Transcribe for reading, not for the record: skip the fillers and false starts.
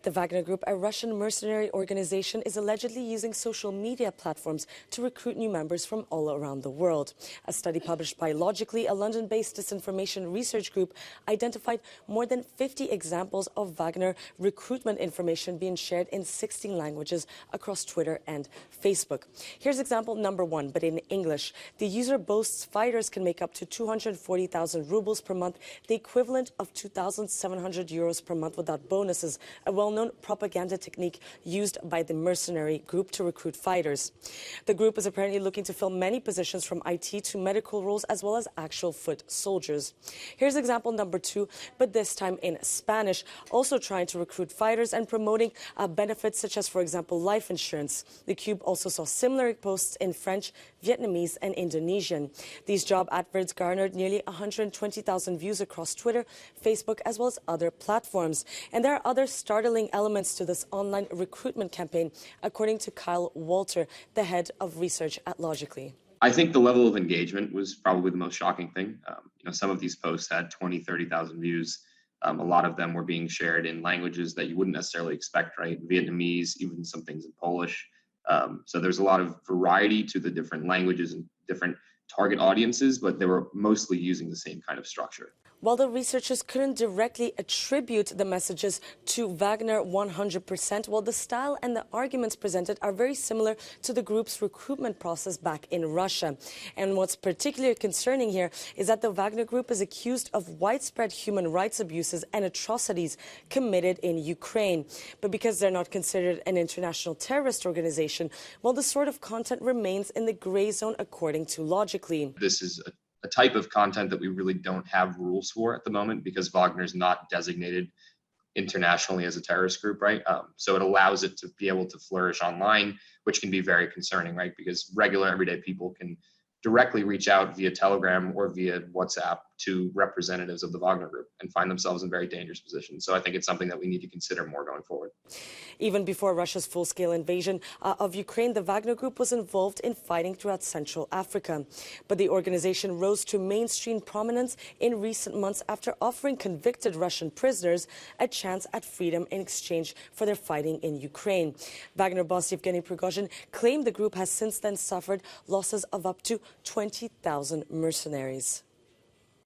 The Wagner Group, a Russian mercenary organization, is allegedly using social media platforms to recruit new members from all around the world. A study published by Logically, a London-based disinformation research group, identified more than 50 examples of Wagner recruitment information being shared in 16 languages across Twitter and Facebook. Here's example number one, but in English. The user boasts fighters can make up to 240,000 rubles per month, the equivalent of 2,700 euros per month without bonuses, a well-known propaganda technique used by the mercenary group to recruit fighters. The group is apparently looking to fill many positions from IT to medical roles as well as actual foot soldiers. Here's example number two, but this time in Spanish, also trying to recruit fighters and promoting benefits such as, for example, life insurance. The Cube also saw similar posts in French, Vietnamese and Indonesian. These job adverts garnered nearly 120,000 views across Twitter, Facebook as well as other platforms. And there are other startling elements to this online recruitment campaign, according to Kyle Walter, the head of research at Logically. I think the level of engagement was probably the most shocking thing. Some of these posts had 20, 30,000 views. A lot of them were being shared in languages that you wouldn't necessarily expect, right? Vietnamese, even some things in Polish. So there's a lot of variety to the different languages and different target audiences, but they were mostly using the same kind of structure. While the researchers couldn't directly attribute the messages to Wagner 100%, well, the style and the arguments presented are very similar to the group's recruitment process back in Russia. And what's particularly concerning here is that the Wagner Group is accused of widespread human rights abuses and atrocities committed in Ukraine. But because they're not considered an international terrorist organization, well, the sort of content remains in the gray zone according to Logically. This is a type of content that we really don't have rules for at the moment because Wagner's not designated internationally as a terrorist group, right? So it allows it to be able to flourish online, which can be very concerning, right? Because regular everyday people can directly reach out via Telegram or via WhatsApp to representatives of the Wagner Group and find themselves in very dangerous positions. So I think it's something that we need to consider more going forward. Even before Russia's full-scale invasion of Ukraine, the Wagner Group was involved in fighting throughout Central Africa. But the organization rose to mainstream prominence in recent months after offering convicted Russian prisoners a chance at freedom in exchange for their fighting in Ukraine. Wagner boss Yevgeny Prigozhin claimed the group has since then suffered losses of up to 20,000 mercenaries.